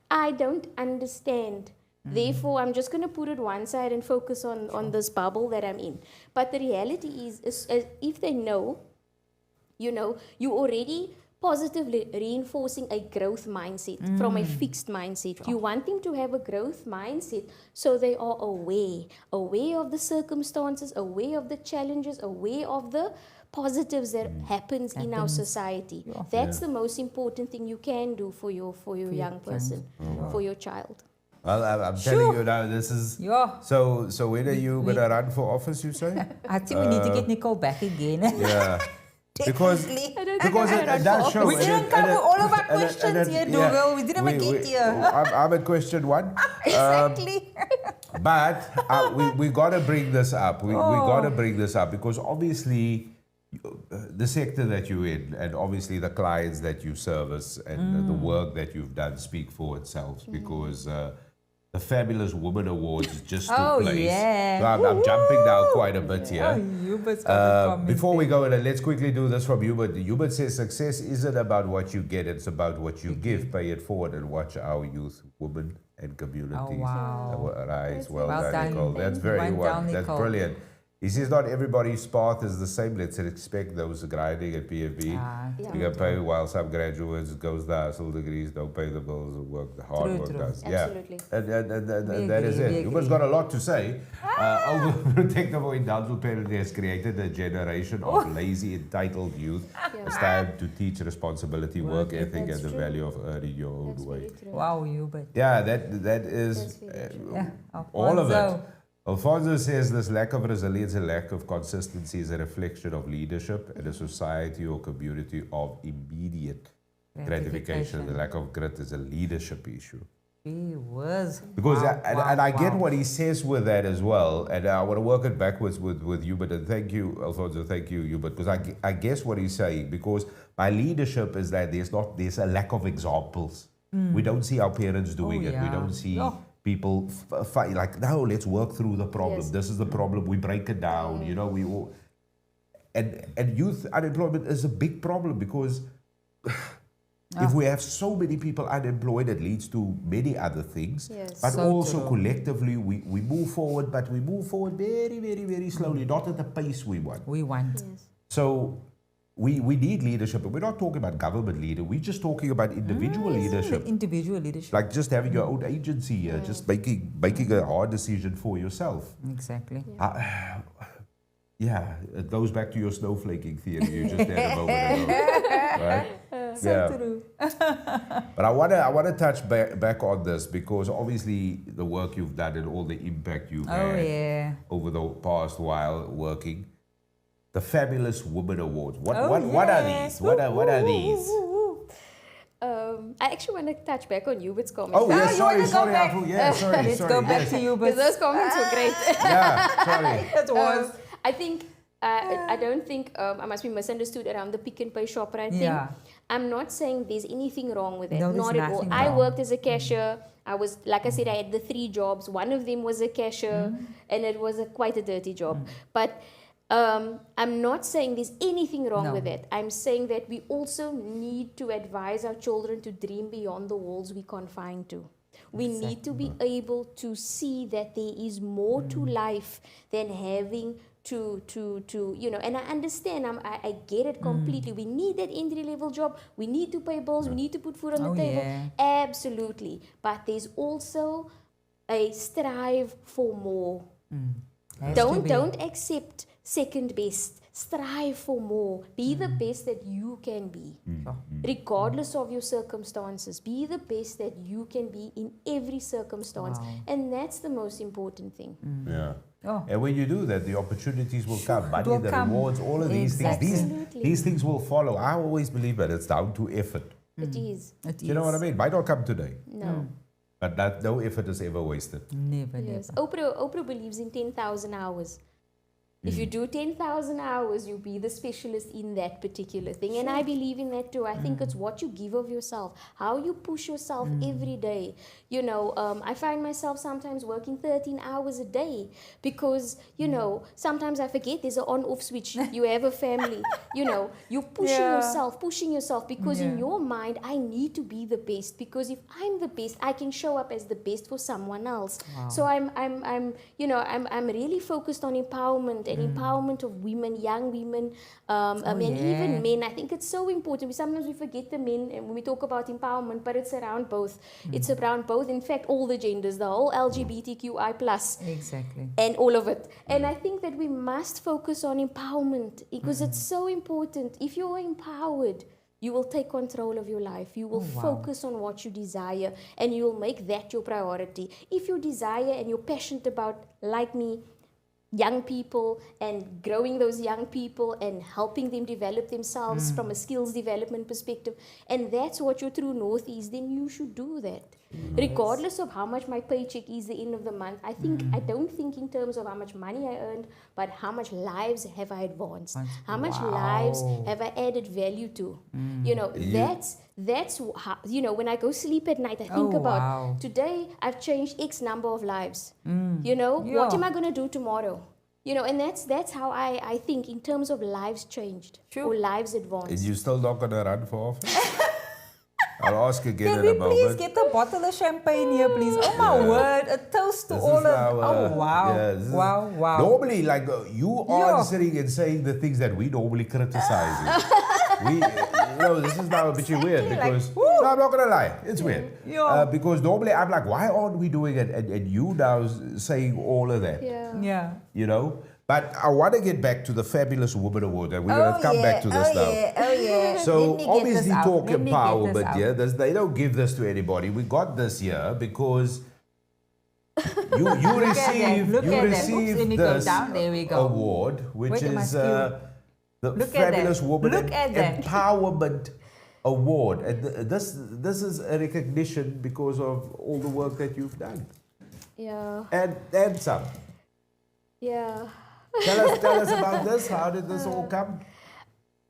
I don't understand. Therefore, I'm just going to put it one side and focus on this bubble that I'm in. But the reality is if they know, you know, you already positively reinforcing a growth mindset from a fixed mindset. You want them to have a growth mindset so they are aware of the circumstances, aware of the challenges, aware of the positives that happens in our society. That's the most important thing you can do for your young person, for your child. Well, I'm telling you now, this is... So when are you going to run for office, you say? I think we need to get Nicole back again. Yeah. Because it does show. We didn't cover all of our questions here, Dugald. We didn't even get here. I'm at question 1. Exactly. But we got to bring this up. We got to bring this up because obviously the sector that you're in and obviously the clients that you service and the work that you've done speak for itself because the Fabulous Woman Awards just took place. Yeah. So I'm jumping now quite a bit here. Hubert's got a comment Before we there. go, let's quickly do this from Hubert. Hubert says success isn't about what you get, it's about what you give. Pay it forward and watch our youth, women and communities rise. Well done, Nicole. That's very well. That's brilliant. He says not everybody's path is the same. Let's expect those grinding at PFB. You can pay while some graduates goes the hustle degrees, don't pay the bills, work the hard work does. Absolutely. And that is it. Hubert's got a lot to say. Overprotective or indulgent parent has created a generation of lazy, entitled youth. It's time to teach responsibility, work ethic, and the value of earning your own way. Wow, Hubert. Yeah, that is all of it. Alfonso says this lack of resilience and lack of consistency is a reflection of leadership in a society or community of immediate gratification. The lack of grit is a leadership issue. He was. Because I get what he says with that as well, and I want to work it backwards with Hubert. And thank you, Alfonso. Thank you, Hubert. Because I guess what he's saying. Because my leadership is that there's a lack of examples. We don't see our parents doing it. We don't see people fight like, no, let's work through the problem. This is the problem. We break it down. You know, we all and youth unemployment is a big problem because. If we have so many people unemployed, it leads to many other things. But so also collectively, we move forward, but we move forward very, very, very slowly, not at the pace we want. We want. So we need leadership. We're not talking about government leader. We're just talking about individual leadership. Individual leadership. Like just having your own agency, just making a hard decision for yourself. Exactly. Yeah, it goes back to your snowflaking theory you just had a moment ago, right? So true. But I wanna touch back on this because obviously the work you've done and all the impact you've had over the past while working. The Fabulous Women Awards. What are these? What are these? I actually want to touch back on Hubert's comment. Oh, yeah, sorry. Let's go back to you, because those comments were great. Yeah, sorry. It was. I think, I don't think I must be misunderstood around the Pick and Pay Shoprite thing. I'm not saying there's anything wrong with it. No, not at all. wrong. I worked as a cashier. I was, like I said, I had the 3 jobs. One of them was a cashier, and it was quite a dirty job. But I'm not saying there's anything wrong with it. I'm saying that we also need to advise our children to dream beyond the walls we confine to. We need to be able to see that there is more to life than having to and I understand, I get it completely. We need that entry-level job. We need to pay bills. We need to put food on the table. Yeah. Absolutely. But there's also a strive for more. Don't accept second best. Strive for more. Be the best that you can be. Regardless of your circumstances. Be the best that you can be in every circumstance. And that's the most important thing. Yeah. And when you do that, the opportunities will come. Money, the rewards, all of these things. These things will follow. I always believe that it's down to effort. It is. You know what I mean? Might not come today. No. But no effort is ever wasted. Never. Oprah believes in 10,000 hours. If you do 10,000 hours, you'll be the specialist in that particular thing. And I believe in that too. I think it's what you give of yourself, how you push yourself every day. You know, I find myself sometimes working 13 hours a day because, you know, sometimes I forget there's an on-off switch. You have a family, you know, you're pushing yourself because in your mind, I need to be the best because if I'm the best, I can show up as the best for someone else. So I'm really focused on empowerment and empowerment of women, young women, and even men. I think it's so important. Sometimes we forget the men when we talk about empowerment, but it's around both. It's around both. In fact, all the genders, the whole LGBTQI plus, and all of it. And I think that we must focus on empowerment because it's so important. If you're empowered, you will take control of your life. You will focus on what you desire, and you will make that your priority. If you desire and you're passionate about, like me, young people and growing those young people and helping them develop themselves from a skills development perspective, and that's what your true north is, then you should do that. Regardless of how much my paycheck is the end of the month. I don't think in terms of how much money I earned, but how much lives have I advanced? How much lives have I added value to? You know, that's how, you know, when I go sleep at night, I think about today I've changed X number of lives. You know, what am I going to do tomorrow? You know, and that's how I think in terms of lives changed or lives advanced. And you still not going to run for office? I'll ask again Can in a we moment. please get a bottle of champagne here, please? Oh my word, a toast to all of... wow. Normally, like you answering and saying the things that we normally criticize. This is now a bit weird because... no, I'm not going to lie. It's weird. Because normally I'm like, why aren't we doing it? And you now saying all of that. Yeah. You know? But I want to get back to the Fabulous Woman Award, and we're going to come back to this now. So obviously talk empowerment, they don't give this to anybody. We got this here because you received this award, which is the Fabulous Woman Empowerment Award. And this is a recognition because of all the work that you've done. Yeah. And some. Yeah. Tell us about this. How did this all come?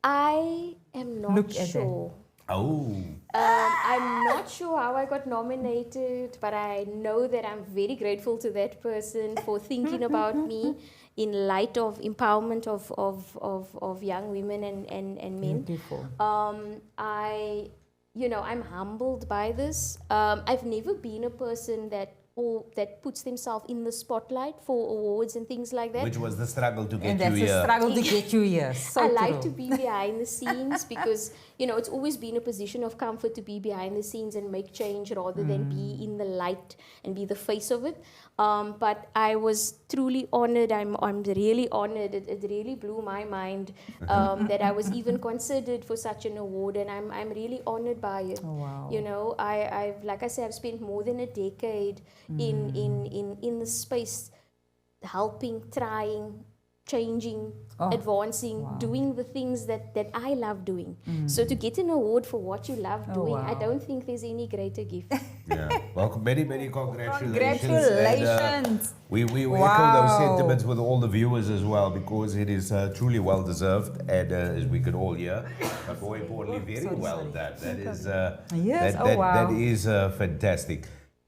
I am not sure. I'm not sure how I got nominated, but I know that I'm very grateful to that person for thinking about me in light of empowerment of young women and men. Beautiful. I'm humbled by this. I've never been a person that that puts themselves in the spotlight for awards and things like that. Which was the struggle to get And you that's a here. struggle to get you here. So I like to true. be behind the scenes because, you know, it's always been a position of comfort to be behind the scenes and make change rather than be in the light and be the face of it. But I was truly honored. I'm really honored. It really blew my mind that I was even considered for such an award, and I'm really honored by it. Oh, wow. You know, I've like I said, I've spent more than a decade in the space, helping, trying, changing, advancing, doing the things that I love doing. So to get an award for what you love doing, I don't think there's any greater gift. Yeah. Well, many congratulations. Congratulations. And, we Wow. echo those sentiments with all the viewers as well, because it is truly well deserved, and as we could all hear, but more importantly, very well done. That is Yes. that is fantastic.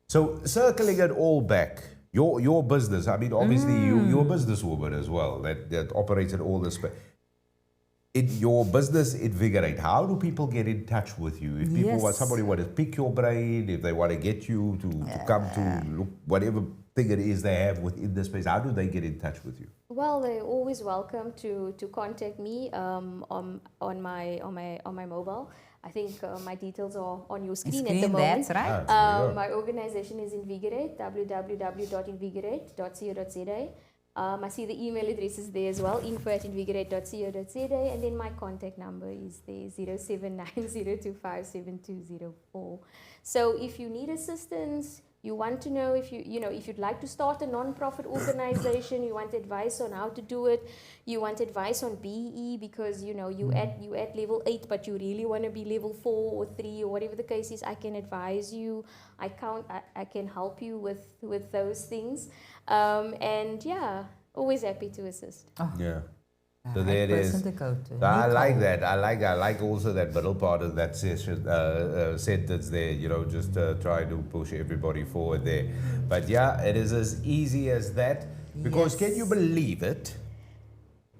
So circling it all back, your business. I mean, obviously you're a businesswoman as well that operates in all this. In your business, Invigorate, how do people get in touch with you? If people want, somebody want to pick your brain, if they want to get you to come to look, whatever thing it is they have within the space, how do they get in touch with you? Well, they're always welcome to contact me on my mobile. I think my details are on your screen at the moment. That's right. My organization is Invigorate, www.invigorate.co.za. I see the email address is there as well, info@invigorate.co.za, and then my contact number is there, 0790257204. So if you need assistance, you want to know if you'd like to start a non-profit organization, you want advice on how to do it, you want advice on BE because you at level 8 but you really want to be level 4 or 3 or whatever the case is, I can advise you. I can help you with those things. And yeah, always happy to assist. Yeah. So there it is. So I like that. I like also that middle part of that session, sentence there, just try to push everybody forward there. But yeah, it is as easy as that. Because can you believe it?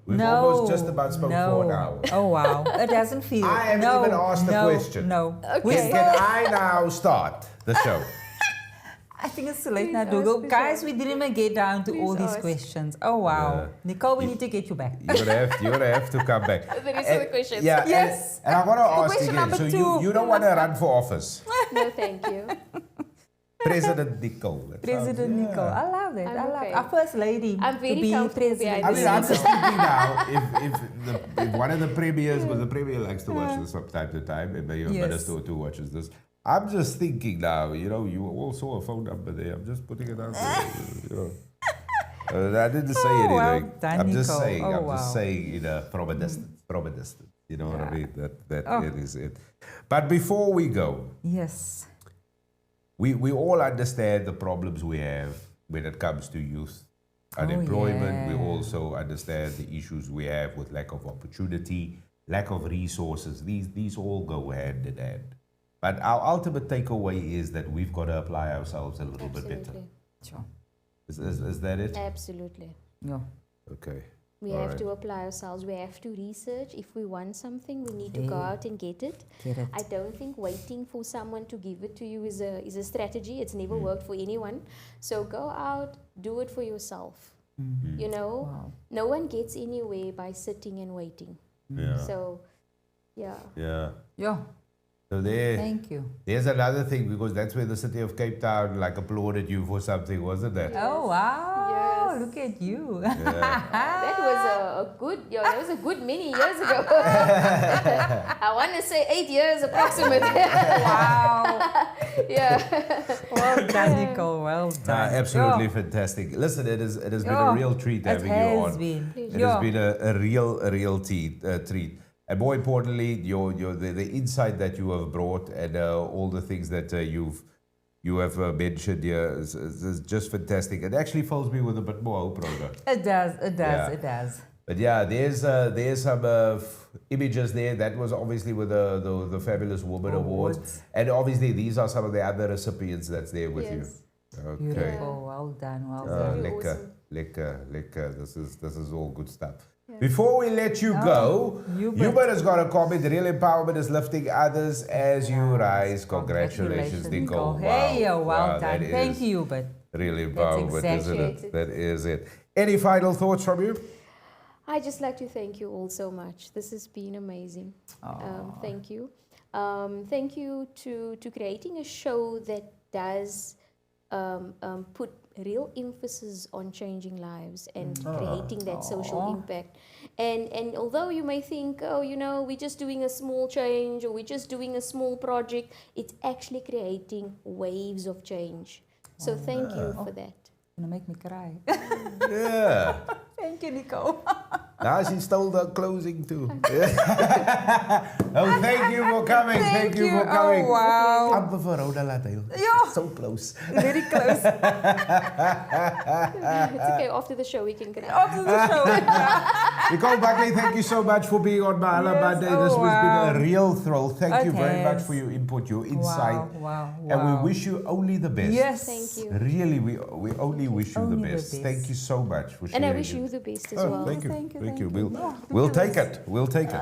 We've almost just about spoke for an hour. Oh, wow. It doesn't feel. I haven't even asked the question. No. Okay. Can I now start the show? I think it's too late Please now, ask Dugald. the Guys, show. we didn't even get down to Please all these ask. questions. Oh, wow. Yeah. Nicole, we need to get you back. You're gonna have to come back. The rest of the questions. Yeah, Yes. and I want to ask question again. number So 2. you don't want to run for office, No, thank you. President Nicole. That President sounds- yeah. Nicole. I love that. I'm I love okay. our first lady I'm very to be comfortable president. behind I mean, I'm just thinking now, if one of the premiers, well, the premier likes to watch this from time to time, maybe a Yes. minister or two watches this. I'm just thinking now, you all saw a phone number there. I'm just putting it out there, I didn't say anything. well done, I'm just Nicole. saying. Oh, I'm just wow. saying, from a distance. You know what I mean? That Oh. it is it. But before we go, Yes. we all understand the problems we have when it comes to youth unemployment. We yeah. also understand the issues we have with lack of opportunity, lack of resources. These all go hand in hand. But our ultimate takeaway is that we've got to apply ourselves a little bit better. Absolutely. Sure. Is that it? Absolutely. Yeah. Okay. We All have right. to apply ourselves. We have to research. If we want something, we need to go Yeah. out and get it. Get it. I don't think waiting for someone to give it to you is a strategy. It's never worked for anyone. So go out, do it for yourself. Wow. No one gets anywhere by sitting and waiting. Yeah. So, yeah. Yeah. Yeah. So Thank you. there's another thing, because that's where the city of Cape Town applauded you for something, wasn't it? Oh, wow. Yes. Look at you. That was that was a good many years ago. I want to say 8 years approximately. Wow. Yeah. Well done, Nicole. Well done. Absolutely Yeah. fantastic. Listen, it has been Yeah. a real treat It having you has on. been. It Yeah. has been a real treat. And more importantly, the insight that you have brought, and all the things that you have mentioned here is just fantastic. It actually fills me with a bit more hope, Rhoda. It does. It does. Yeah. It does. But yeah, there's some images there. That was obviously with the Fabulous Woman Awards. Awards. And obviously these are some of the other recipients that's there with Yes. you. Okay. Beautiful. Well done. Well Very done. Lekker. This is all good stuff. Yeah. Before we let you go, Hubert. Hubert has got a comment. Real empowerment is lifting others as you rise. Congratulations, Nicole. Hey, Wow. well Wow, that done. Thank is- you, Hubert. real empowerment, isn't exactly it? That is it. Any final thoughts from you? I just like to thank you all so much. This has been amazing. Thank you. Thank you to creating a show that does put real emphasis on changing lives and creating that social impact. And although you may think, oh, you know, we're just doing a small change or we're just doing a small project, it's actually creating waves of change. So thank you for that. Gonna make me cry. Yeah. Thank you, Nicole. Now she stole the closing too. Oh, thank you for coming. Thank you for coming. Oh, wow. Amper vir Rhoda laat huil. Yeah. So close. Very close. It's okay, after the show we can cry. After the show. Nicole Buckley, thank you so much for being on Mahala Monday. This has been a real thrill. Thank you very much for your input, your insight. Wow. And we wish you only the best. Yes. Thank you. Really, we only wish you the best. Thank you so much for sharing. And I wish you the best as well. Thank you. Thank you, Thank thank you. you. We'll take it. We'll take it.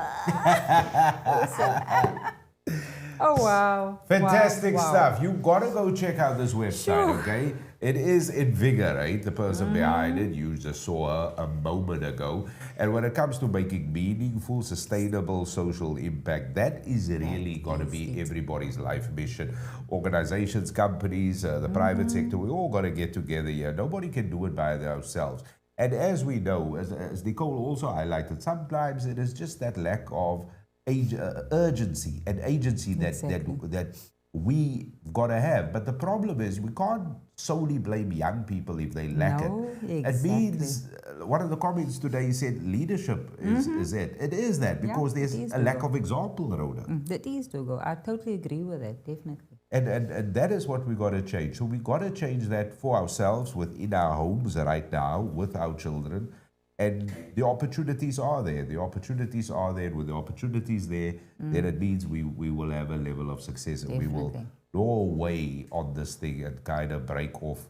Oh, wow. Fantastic Wow. stuff. You gotta go check out this website, okay? It is Invigorate, the person behind it. You just saw her a moment ago. And when it comes to making meaningful, sustainable social impact, that is really gonna be everybody's life mission. Organizations, companies, the private sector, we all gotta get together here. Nobody can do it by themselves. And as we know, as Nicole also highlighted, sometimes it is just that lack of urgency and agency that we gotta have. But the problem is we can't solely blame young people if they lack it. It means one of the comments today said leadership is it. It is that because there's a lack of example, Rhoda. That is to go. I totally agree with that, definitely. And that is what we got to change. So we got to change that for ourselves within our homes right now with our children. And the opportunities are there. The opportunities are there. With the opportunities there, then it means we will have a level of success. And we will go away on this thing and kind of break off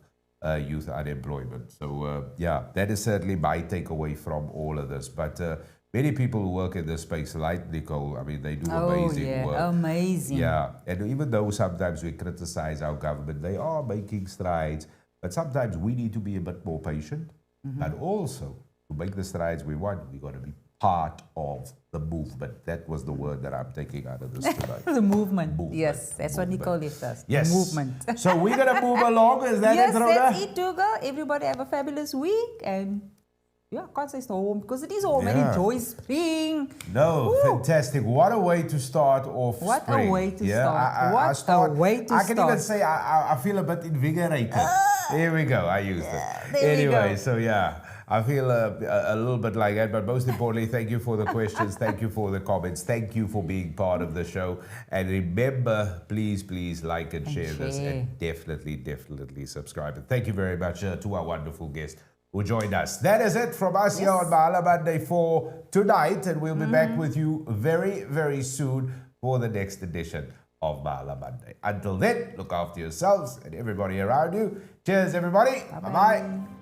youth unemployment. So, yeah, that is certainly my takeaway from all of this. But many people who work in this space, like Nicole, I mean, they do amazing work. Amazing. Yeah, and even though sometimes we criticize our government, they are making strides. But sometimes we need to be a bit more patient. But also, to make the strides we want, we got to be part of the movement. That was the word that I'm taking out of this tonight. The movement. Yes, that's what Nicole does. Yes. The movement. So we're going to move along. Is that yes, it, Rhoda? that's it, Dugald. Everybody have a fabulous week. And yeah, can't say home because it is home and enjoy spring. No, Woo. fantastic. What a way to start off What spring. a way to start. A way to I can start. even say I feel a bit invigorated. There we go. I used it. There we Anyway, go. so yeah, I feel a little bit like that. But most importantly, thank you for the questions. Thank you for the comments. Thank you for being part of the show. And remember, please like and share this. And definitely subscribe. And thank you very much to our wonderful guest who joined us. That is it from us here on Mahala Monday for tonight. And we'll be back with you very soon for the next edition of Mahala Monday. Until then, look after yourselves and everybody around you. Cheers, everybody. Bye-bye.